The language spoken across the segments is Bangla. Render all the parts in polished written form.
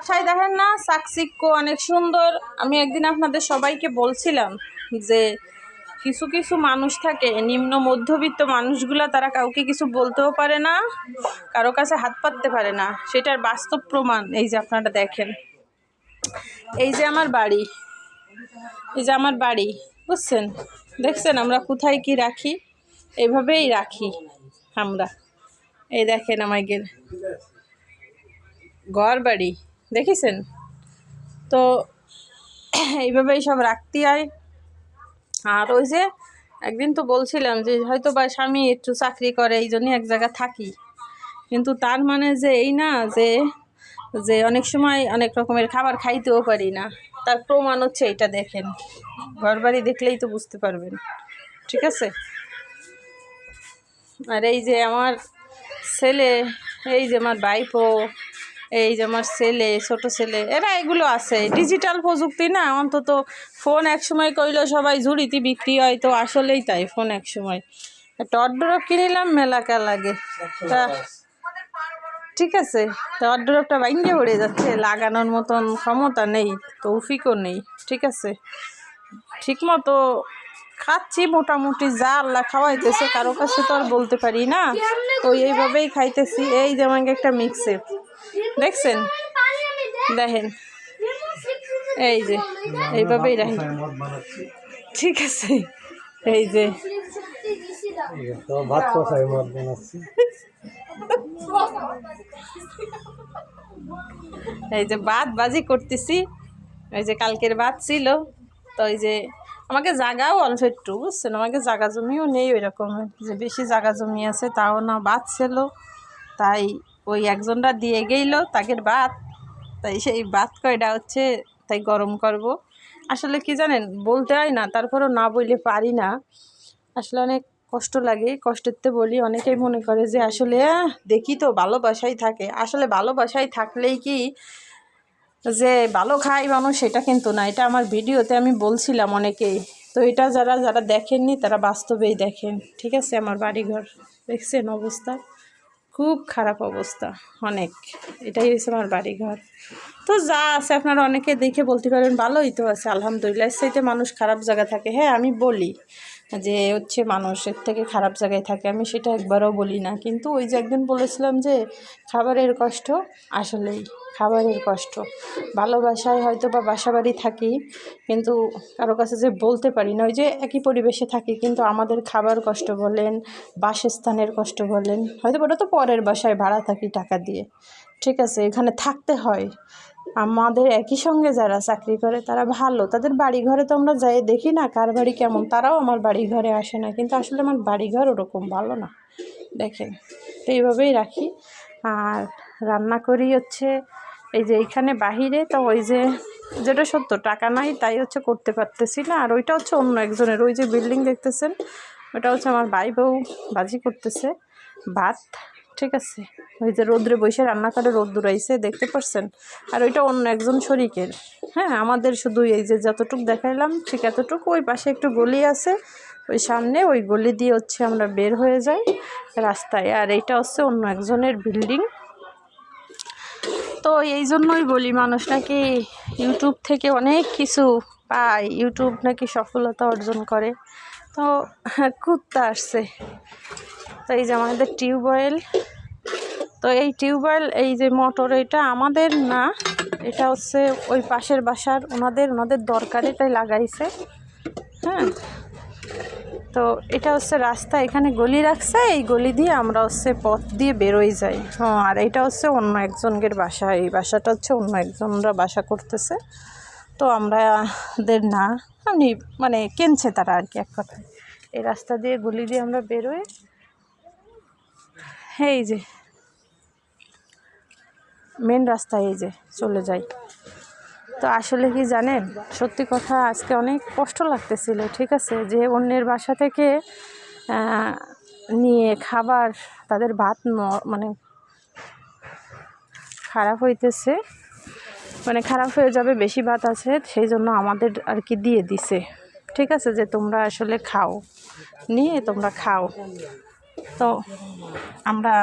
বাসায় দেখেন না চাকচিক্য অনেক সুন্দর। আমি একদিন আপনাদের সবাইকে বলছিলাম যে কিছু কিছু মানুষ থাকে নিম্ন মধ্যবিত্ত মানুষগুলা, তারা কাউকে কিছু বলতেও পারে না, কারো কাছে হাত পাততে পারে না। সেটার বাস্তব প্রমাণ এই যে আপনারা দেখেন, এই যে আমার বাড়ি, এই যে আমার বাড়ি, বুঝছেন? দেখছেন আমরা কোথায় কি রাখি? এইভাবেই রাখি আমরা। এই দেখেন আমাদের ঘর বাড়ি, দেখেছেন তো? এইভাবেই সব রাখতে হয়। আর ওই যে একদিন তো বলছিলাম যে হয়তো বা স্বামী একটু চাকরি করে, এই জন্যই এক জায়গায় থাকি, কিন্তু তার মানে যে এই না যে যে অনেক সময় অনেক রকমের খাবার খাইতেও পারি না। তার প্রমাণ হচ্ছে এইটা দেখেন, ঘর বাড়ি দেখলেই তো বুঝতে পারবেন, ঠিক আছে? আর এই যে আমার ছেলে, এই যে আমার ভাইপো, এই যে আমার ছেলে, ছোট ছেলে, এরা এগুলো আছে। ডিজিটাল প্রযুক্তি না, অন্তত ফোন এক সময় কইলো সবাই ঝুড়িতে বিক্রি হয়, তো আসলেই তাই। ফোন এক সময় একটা অর্ডারও কিনিলাম, মেলাকা লাগে তা, ঠিক আছে? তো অর্ডারটা ভাঙ্গে পড়ে যাচ্ছে, লাগানোর মতন ক্ষমতা নেই, তৌফিকও নেই, ঠিক আছে? ঠিক মতো খাচ্ছি মোটামুটি, যা আল্লাহ খাওয়াইতেছে, কারো কাছে তো আর বলতে পারি না, তো এইভাবেই খাইতেছি। এই যেমন একটা মিক্সে দেখছেন, দেখেন এই যে এইভাবেই রাখি, ঠিক আছে? এই যে এই যে ভাত বাজি করতেছি, এই যে কালকের ভাত ছিল, তো এই যে আমাকে জায়গাও অল্প একটু, বুঝছেন? আমাকে জায়গা জমিও নেই ওই রকম যে বেশি জায়গা জমি আছে, তাও না। ভাত ছিল, তাই ওই একজনটা দিয়ে গেইল তাকের ভাত, তাই সেই ভাত কয়টা হচ্ছে তাই গরম করব। আসলে কি জানেন, বলতে হয় না, তারপরও না বললে পারি না। আসলে অনেক কষ্ট লাগে, কষ্টেরতে বলি। অনেকেই মনে করে যে আসলে দেখি তো ভালোবাসাই থাকে, আসলে ভালোবাসাই থাকলেই কি যে ভালো খাই মানুষ, সেটা কিন্তু না। এটা আমার ভিডিওতে আমি বলছিলাম অনেকেই, তো এটা যারা যারা দেখেননি তারা বাস্তবেই দেখেন, ঠিক আছে? আমার বাড়িঘর দেখছেন অবস্থা, খুব খারাপ অবস্থা অনেক। এটাই হয়েছে আমার বাড়িঘর। তো যা আছে আপনারা অনেকে দেখে বলতে পারেন ভালোই তো আছে, আলহামদুলিল্লাহ। এর চাইতে মানুষ খারাপ জায়গা থাকে, হ্যাঁ আমি বলি যে হচ্ছে মানুষের থেকে খারাপ জায়গায় থাকে, আমি সেটা একবারও বলি না। কিন্তু ওই যে একদিন বলেছিলাম যে খাবারের কষ্ট, আসলেই খাবারের কষ্ট। ভালোবাসায় হয়তো বা বাসা বাড়ি থাকি, কিন্তু কারো কাছে যে বলতে পারি না। ওই যে একই পরিবেশে থাকি, কিন্তু আমাদের খাবার কষ্ট বলেন, বাসস্থানের কষ্ট বলেন, হয়তো ওটা তো পরের বাসায় ভাড়া থাকি টাকা দিয়ে, ঠিক আছে? এখানে থাকতে হয়। আমাদের একই সঙ্গে যারা চাকরি করে তারা ভালো, তাদের বাড়ি ঘরে তো আমরা যাই দেখি না কার বাড়ি কেমন, তারাও আমার বাড়ি ঘরে আসে না, কিন্তু আসলে আমার বাড়িঘর ওরকম ভালো না, দেখেন। তো এইভাবেই রাখি। আর রান্না করি হচ্ছে এই যে এইখানে বাহিরে, তো ওই যে যেটা সত্য টাকা নাই তাই হচ্ছে করতে পারতেছি না। আর ওইটা হচ্ছে অন্য একজনের, ওই যে বিল্ডিং দেখতেছেন ওটা হচ্ছে আমার ভাই বউ বাজি করতেছে ভাত, ঠিক আছে? ওই যে রোদ্রে বসে রান্না করে, রোদ দূরাইছে, দেখতে পাচ্ছেন। আর ওইটা অন্য একজন শরিকের। হ্যাঁ, আমাদের শুধু এই যে যতটুকু দেখাইলাম ঠিক এতটুকু। ওই পাশে একটু গলি আছে, ওই সামনে ওই গলি দিয়ে হচ্ছে আমরা বের হয়ে যাই রাস্তায়। আর এইটা হচ্ছে অন্য একজনের বিল্ডিং। তো এই জন্যই বলি মানুষ নাকি ইউটিউব থেকে অনেক কিছু পায়, ইউটিউব নাকি সফলতা অর্জন করে। তো কুত্তা আসছে। তো এই যে আমাদের টিউবওয়েল, তো এই টিউবওয়েল এই যে মোটর, এটা আমাদের না, এটা হচ্ছে ওই পাশের বাসার ওনাদের দরকারে তাই লাগাইছে। হ্যাঁ, তো এটা হচ্ছে রাস্তা, এখানে গলি রাখছে, এই গলি দিয়ে আমরা হচ্ছে পথ দিয়ে বেরোই যাই। হ্যাঁ, আর এটা হচ্ছে অন্য একজনের বাসা, এই বাসাটা হচ্ছে অন্য একজনরা বাসা করতেছে, তো আমাদের না, এমনি মানে কিনছে তারা আর কি, এক কথায়। এই রাস্তা দিয়ে গলি দিয়ে আমরা বেরোই, এই যে মেন রাস্তায় এই যে চলে যাই। তো আসলে কি জানেন, সত্যি কথা আজকে অনেক কষ্ট লাগতেছিল, ঠিক আছে? যে অন্যের বাসা থেকে নিয়ে খাবার, তাদের ভাত মানে খারাপ হইতেছে, মানে খারাপ হয়ে যাবে, বেশি ভাত আছে, সেই জন্য আমাদের আর কি দিয়ে দিছে, ঠিক আছে? যে তোমরা আসলে খাও, নিয়ে তোমরা খাও। তো আমরা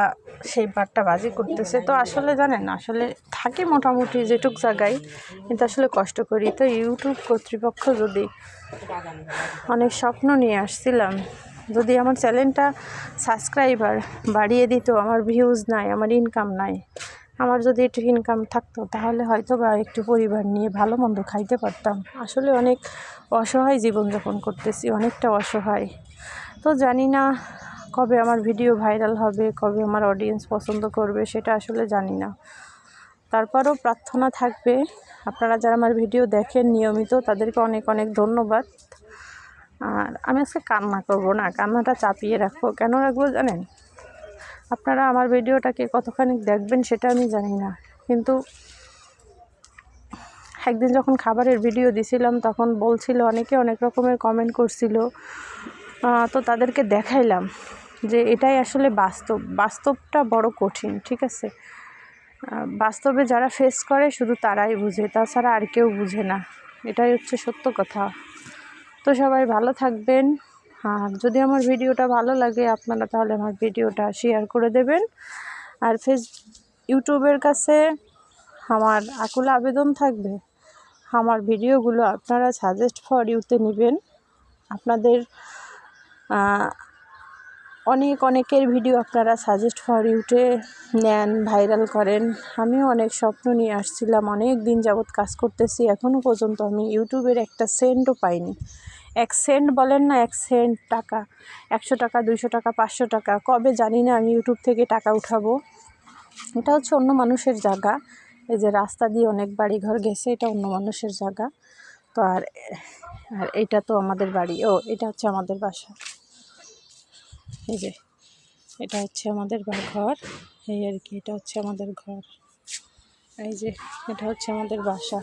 সেই বারটা বাজি করতেছে। তো আসলে জানেন, আসলে থাকি মোটামুটি যেটুক জায়গায়, কিন্তু আসলে কষ্ট করি। তো ইউটিউব কর্তৃপক্ষ যদি, অনেক স্বপ্ন নিয়ে আসছিলাম, যদি আমার চ্যানেলটা সাবস্ক্রাইবার বাড়িয়ে দিত, আমার ভিউজ নাই, আমার ইনকাম নাই, আমার যদি একটু ইনকাম থাকতো তাহলে হয়তো বা একটু পরিবার নিয়ে ভালো মন্দ খাইতে পারতাম। আসলে অনেক অসহায় জীবনযাপন করতেছি, অনেকটা অসহায়। তো জানি না কবে আমার ভিডিও ভাইরাল হবে, কবে আমার অডিয়েন্স পছন্দ করবে, সেটা আসলে জানি না। তারপরও প্রার্থনা থাকবে, আপনারা যারা আমার ভিডিও দেখেন নিয়মিত তাদেরকে অনেক অনেক ধন্যবাদ। আর আমি আজকে কান্না করবো না, কান্নাটা চাপিয়ে রাখবো। কেন রাখবো জানেন? আপনারা আমার ভিডিওটাকে কতখানি দেখবেন সেটা আমি জানি না, কিন্তু একদিন যখন খাবারের ভিডিও দিছিলাম তখন বলছিল অনেকে, অনেক রকমের কমেন্ট করছিল। তো তাদেরকে দেখাইলাম যে এটাই আসলে বাস্তবটা বড় কঠিন, ঠিক আছে? বাস্তবে যারা ফেস করে শুধু তারাই বুঝে, তাছাড়া আর কেউ বুঝে না। এটাই হচ্ছে সত্য কথা। তো সবাই ভালো থাকবেন। আর যদি আমার ভিডিওটা ভালো লাগে আপনারা তাহলে আমার ভিডিওটা শেয়ার করে দেবেন। আর ইউটিউবের কাছে আমার আকুল আবেদন থাকবে, আমার ভিডিওগুলো আপনারা সাজেস্ট ফর ইউতে নেবেন। আপনাদের অনেকের ভিডিও আপনারা সাজেস্ট ফর ইউতে নেন, ভাইরাল করেন। আমিও অনেক স্বপ্ন নিয়ে আসছিলাম, অনেক দিন যাবৎ কাজ করতেছি, এখনও পর্যন্ত আমি ইউটিউবের একটা সেন্টও পাইনি। 1 সেন্ট বলেন না, 1 সেন্ট টাকা, 100 টাকা, 200 টাকা, 500 টাকা, কবে জানি না আমি ইউটিউব থেকে টাকা উঠাবো। এটা হচ্ছে অন্য মানুষের জায়গা। এই যে রাস্তা দিয়ে অনেক বাড়িঘর গেছে, এটা অন্য মানুষের জায়গা। তো আর এটা তো আমাদের বাড়ি। এটা হচ্ছে আমাদের বাসা। এই যে এটা হচ্ছে আমাদের ঘর, এই আর কি, এটা হচ্ছে আমাদের ঘর। এই যে এটা হচ্ছে আমাদের বাসা,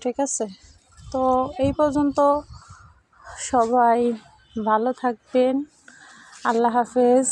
ঠিক আছে? তো এই পর্যন্ত, সবাই ভালো থাকবেন। আল্লাহ হাফেজ।